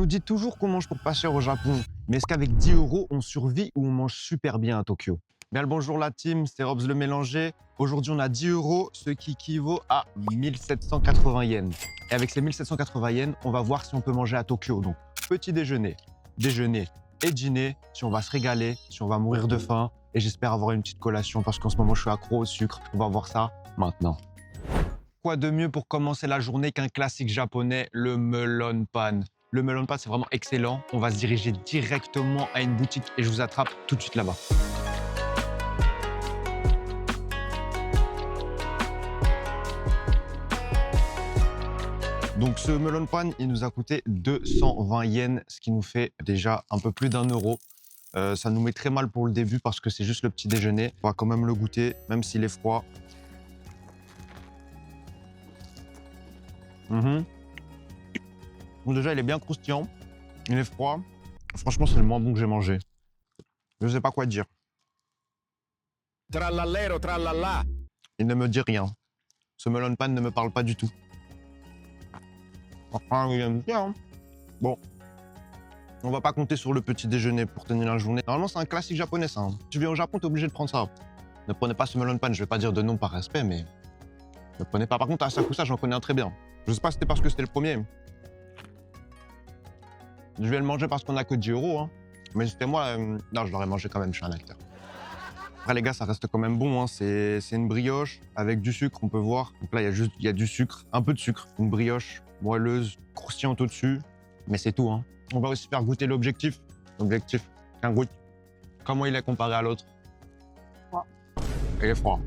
dit toujours qu'on mange pour pas cher au Japon, mais est-ce qu'avec 10 euros, on survit ou on mange super bien à Tokyo? Bien le bonjour la team, c'est Robs le Mélanger. Aujourd'hui, on a 10 euros, ce qui équivaut à 1780 yens. Et avec ces 1780 yens, on va voir si on peut manger à Tokyo. Donc, petit déjeuner, déjeuner et dîner, si on va se régaler, si on va mourir de faim. Et j'espère avoir une petite collation parce qu'en ce moment, je suis accro au sucre. On va voir ça maintenant. Quoi de mieux pour commencer la journée qu'un classique japonais, le melon pan. Le melon pan, c'est vraiment excellent. On va se diriger directement à une boutique et je vous attrape tout de suite là-bas. Donc ce melon pan, il nous a coûté 220 yens, ce qui nous fait déjà un peu plus d'1 euro. Ça nous met très mal pour le début parce que c'est juste le petit déjeuner. On va quand même le goûter, même s'il est froid. Donc déjà, il est bien croustillant, il est froid. Franchement, c'est le moins bon que j'ai mangé. Je sais pas quoi dire. Trallallero, trallalla. Il ne me dit rien. Ce melon pan ne me parle pas du tout. Enfin, il aime bien. Bon. On va pas compter sur le petit déjeuner pour tenir la journée. Normalement, c'est un classique japonais, ça. Tu viens au Japon, t'es obligé de prendre ça. Ne prenez pas ce melon pan. Je vais pas dire de nom par respect, mais ne prenez pas. Par contre, Asakusa, j'en connais un très bien. Je sais pas si c'était parce que c'était le premier. Je vais le manger parce qu'on a que 10 euros. Hein. Mais c'était moi. Non, je l'aurais mangé quand même, je suis un acteur. Après, les gars, ça reste quand même bon. Hein. C'est une brioche avec du sucre, on peut voir. Donc là, il y a du sucre, un peu de sucre. Une brioche moelleuse, croustillante au-dessus. Mais c'est tout. Hein. On va aussi faire goûter l'objectif. L'objectif, un goût. Comment il est comparé à l'autre? Froid. Il est froid.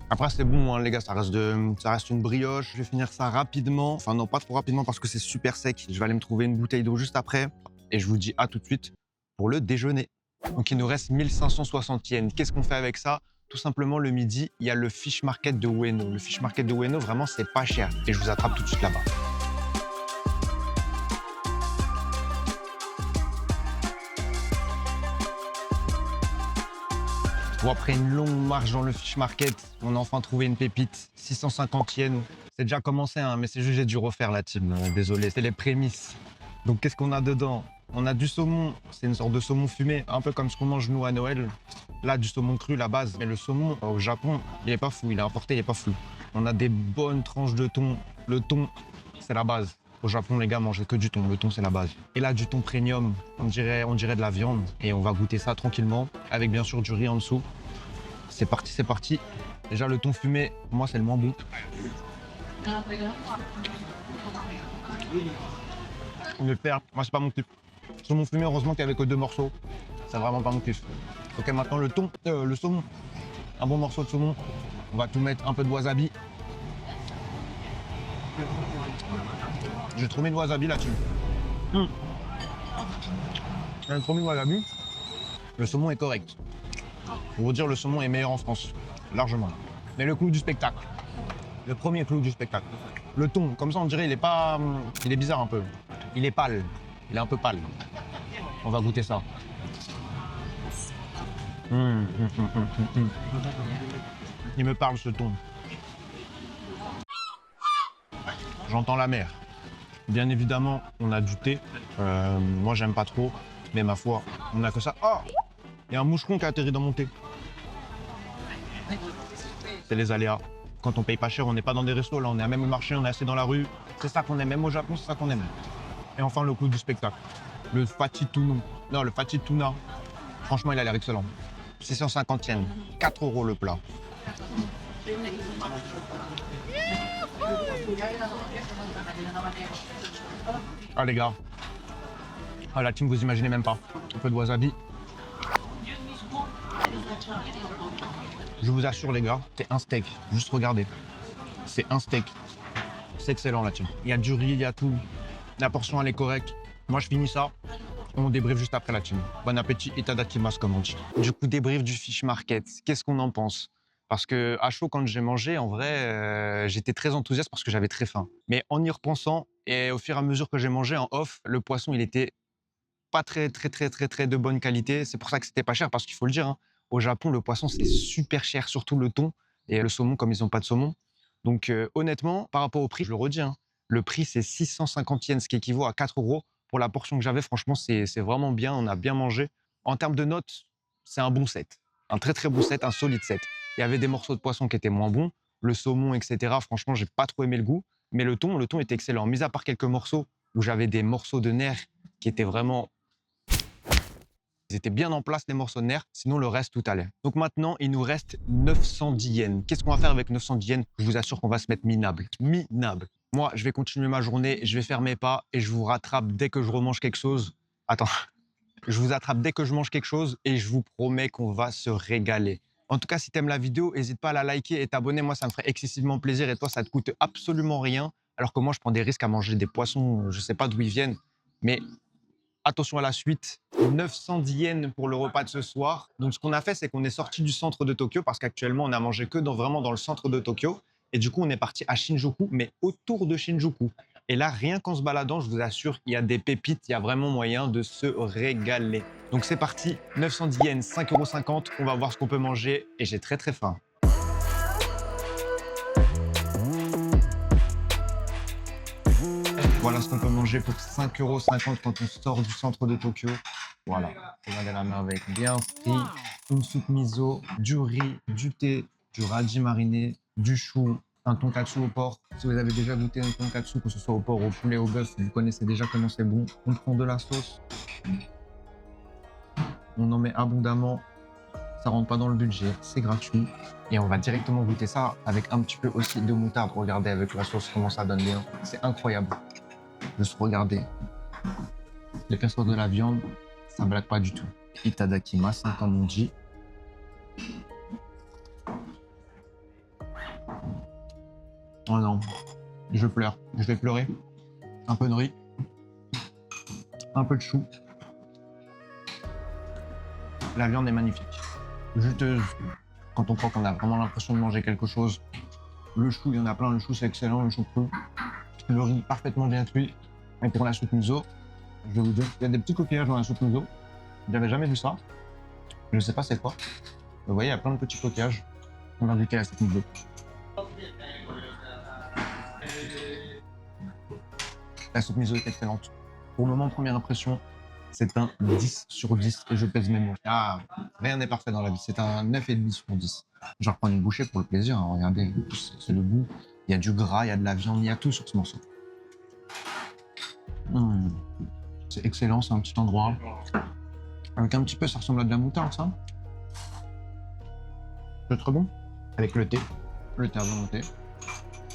Après, c'est bon, hein, les gars, ça reste une brioche. Je vais finir ça rapidement. Enfin, non, pas trop rapidement parce que c'est super sec. Je vais aller me trouver une bouteille d'eau juste après. Et je vous dis à tout de suite pour le déjeuner. Donc, il nous reste 1560 yens. Qu'est-ce qu'on fait avec ça? Tout simplement, le midi, il y a le fish market de Ueno. Le fish market de Ueno, vraiment, c'est pas cher. Et je vous attrape tout de suite là-bas. Bon, après une longue marche dans le fish market, on a enfin trouvé une pépite. 650 yens. C'est déjà commencé, hein, mais c'est juste j'ai dû refaire la team. Désolé, c'est les prémices. Donc, qu'est-ce qu'on a dedans? On a du saumon. C'est une sorte de saumon fumé, un peu comme ce qu'on mange nous à Noël. Là, du saumon cru, la base. Mais le saumon, au Japon, il est pas fou. Il est importé, il est pas fou. On a des bonnes tranches de thon. Le thon, c'est la base. Au Japon, les gars, mangez que du thon. Le thon, c'est la base. Et là, du thon premium, on dirait de la viande. Et on va goûter ça tranquillement, avec bien sûr du riz en dessous. C'est parti, c'est parti. Déjà, le thon fumé, pour moi, c'est le moins bon. Le père, moi, c'est pas mon kiff. Saumon fumé, heureusement qu'il y avait que 2 morceaux. C'est vraiment pas mon kiff. Ok, maintenant, le saumon. Un bon morceau de saumon. On va tout mettre, un peu de wasabi. J'ai trop mis de wasabi là-dessus. J'ai trop mis de wasabi. Le saumon est correct. Pour vous dire, le saumon est meilleur en France. Largement. Mais le clou du spectacle. Le premier clou du spectacle. Le thon, comme ça, on dirait, il est pas... Il est bizarre un peu. Il est pâle. Il est un peu pâle. On va goûter ça. Il me parle, ce thon. J'entends la mer. Bien évidemment, on a du thé. Moi, j'aime pas trop. Mais ma foi, on n'a que ça. Oh! Il y a un moucheron qui a atterri dans mon thé. C'est les aléas. Quand on paye pas cher, on n'est pas dans des restos. Là, on est à même le marché, on est assis dans la rue. C'est ça qu'on aime. Même au Japon, c'est ça qu'on aime. Et enfin, le clou du spectacle. Le fatty tuna. Non, le fatty tuna. Franchement, il a l'air excellent. 650 yens. 4 euros le plat. Ah les gars, ah la team, vous imaginez même pas. Un peu de wasabi. Je vous assure les gars, c'est un steak. Juste regardez. C'est un steak. C'est excellent la team. Il y a du riz, il y a tout. La portion elle est correcte. Moi je finis ça. On débriefe juste après la team. Bon appétit et tadakimasu comme on dit. Du coup, débrief du fish market. Qu'est-ce qu'on en pense? Parce que à chaud, quand j'ai mangé, en vrai, j'étais très enthousiaste parce que j'avais très faim. Mais en y repensant et au fur et à mesure que j'ai mangé en off, le poisson, il était pas très de bonne qualité. C'est pour ça que c'était pas cher parce qu'il faut le dire, hein, au Japon, le poisson, c'est super cher, surtout le thon et le saumon, comme ils n'ont pas de saumon. Donc honnêtement, par rapport au prix, je le redis, hein, le prix, c'est 650 yens, ce qui équivaut à 4 euros. Pour la portion que j'avais, franchement, c'est vraiment bien. On a bien mangé. En termes de notes, c'est un bon set. Un très, très bon set, un solide set. Il y avait des morceaux de poisson qui étaient moins bons. Le saumon, etc. Franchement, j'ai pas trop aimé le goût. Mais le thon était excellent. Mis à part quelques morceaux où j'avais des morceaux de nerfs qui étaient vraiment... Ils étaient bien en place, les morceaux de nerfs. Sinon, le reste, tout allait. Donc maintenant, il nous reste 910 yens. Qu'est-ce qu'on va faire avec 910 yens? Je vous assure qu'on va se mettre minable. Minable. Moi, je vais continuer ma journée, je vais faire mes pas et je vous rattrape dès que je remange quelque chose. Attends, je vous attrape dès que je mange quelque chose et je vous promets qu'on va se régaler. En tout cas, si tu aimes la vidéo, n'hésite pas à la liker et t'abonner. Moi, ça me ferait excessivement plaisir et toi, ça te coûte absolument rien. Alors que moi, je prends des risques à manger des poissons, je sais pas d'où ils viennent. Mais attention à la suite. 910 yens pour le repas de ce soir. Donc, ce qu'on a fait, c'est qu'on est sorti du centre de Tokyo parce qu'actuellement, on a mangé que vraiment dans le centre de Tokyo. Et du coup, on est parti à Shinjuku, mais autour de Shinjuku. Et là, rien qu'en se baladant, je vous assure, il y a des pépites, il y a vraiment moyen de se régaler. Donc, c'est parti. 910 yens, 5,50 €. On va voir ce qu'on peut manger et j'ai très, très faim. Voilà ce qu'on peut manger pour 5,50 € quand on sort du centre de Tokyo. Voilà, regardez la merveille, bien frit, une soupe miso, du riz, du thé, du radis mariné, du chou, un tonkatsu au porc. Si vous avez déjà goûté un tonkatsu, que ce soit au porc, au poulet, au bœuf, vous connaissez déjà comment c'est bon. On prend de la sauce, on en met abondamment, ça rentre pas dans le budget, c'est gratuit. Et on va directement goûter ça avec un petit peu aussi de moutarde. Regardez avec la sauce comment ça donne bien, c'est incroyable. Juste regardez. L'épaisseur de la viande, ça blague pas du tout. Itadakimasu, comme on dit. Oh non, je pleure. Je vais pleurer. Un peu de riz. Un peu de chou. La viande est magnifique. Juteuse. Quand on croit qu'on a vraiment l'impression de manger quelque chose. Le chou, il y en a plein. Le chou, c'est excellent. Le chou cru. Le riz parfaitement bien cuit. Et pour la soupe miso, je vais vous dire, il y a des petits coquillages dans la soupe miso. J'avais jamais vu ça. Je sais pas c'est quoi. Vous voyez, il y a plein de petits coquillages. On va goûter la soupe miso. La soupe miso est excellente. Pour le moment, première impression, c'est un 10 sur 10 et je pèse mes mots. Ah, rien n'est parfait dans la vie. C'est un 9,5 sur 10. Je vais reprendre une bouchée pour le plaisir. Hein. Regardez, c'est le goût. Il y a du gras, il y a de la viande, il y a tout sur ce morceau. C'est excellent, c'est un petit endroit. Avec un petit peu, ça ressemble à de la moutarde, ça. C'est très bon. Avec le thé à volonté.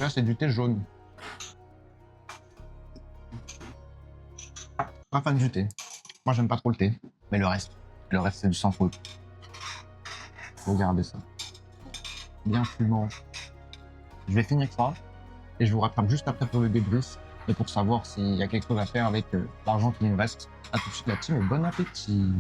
Là, c'est du thé jaune. Pas fan du thé. Moi, j'aime pas trop le thé. Mais le reste, c'est du sans faute. Regardez ça. Bien fumant. Je vais finir ça et je vous rattrape juste après pour le débrief et pour savoir s'il y a quelque chose à faire avec l'argent qui nous reste. À tout de suite la team et bon appétit.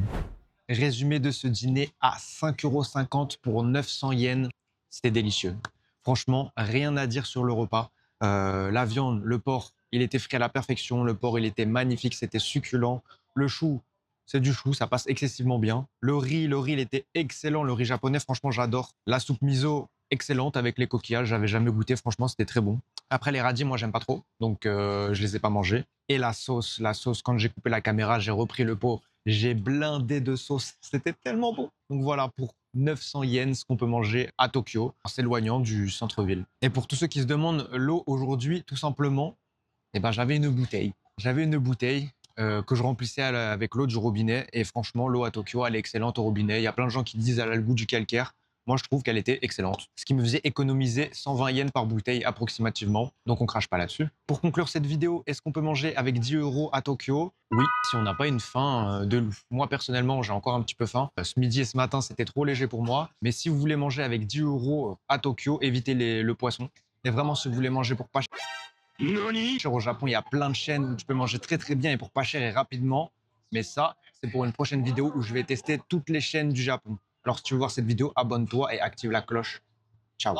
Résumé de ce dîner à 5,50 € pour 900 yens. C'était délicieux. Franchement, rien à dire sur le repas. La viande, le porc, il était frit à la perfection. Le porc, il était magnifique, c'était succulent. Le chou, c'est du chou, ça passe excessivement bien. Le riz, il était excellent. Le riz japonais, franchement, j'adore. La soupe miso, excellente avec les coquillages. J'avais jamais goûté, franchement, c'était très bon. Après, les radis, moi, j'aime pas trop, donc je les ai pas mangés. Et la sauce, quand j'ai coupé la caméra, j'ai repris le pot. J'ai blindé de sauce. C'était tellement bon. Donc voilà, pour 900 yens, ce qu'on peut manger à Tokyo, en s'éloignant du centre-ville. Et pour tous ceux qui se demandent, l'eau aujourd'hui, tout simplement, eh ben, j'avais une bouteille. Que je remplissais avec l'eau du robinet. Et franchement, l'eau à Tokyo, elle est excellente au robinet. Il y a plein de gens qui disent qu'elle a le goût du calcaire. Moi, je trouve qu'elle était excellente. Ce qui me faisait économiser 120 yens par bouteille approximativement. Donc, on crache pas là-dessus. Pour conclure cette vidéo, est-ce qu'on peut manger avec 10 € à Tokyo? Oui, si on n'a pas une faim de loup. Moi, personnellement, j'ai encore un petit peu faim. Ce midi et ce matin, c'était trop léger pour moi. Mais si vous voulez manger avec 10 € à Tokyo, évitez le poisson. Et vraiment, si vous voulez manger pour pas cher au Japon, il y a plein de chaînes où tu peux manger très très bien et pour pas cher et rapidement. Mais ça, c'est pour une prochaine vidéo où je vais tester toutes les chaînes du Japon. Alors si tu veux voir cette vidéo, abonne-toi et active la cloche. Ciao.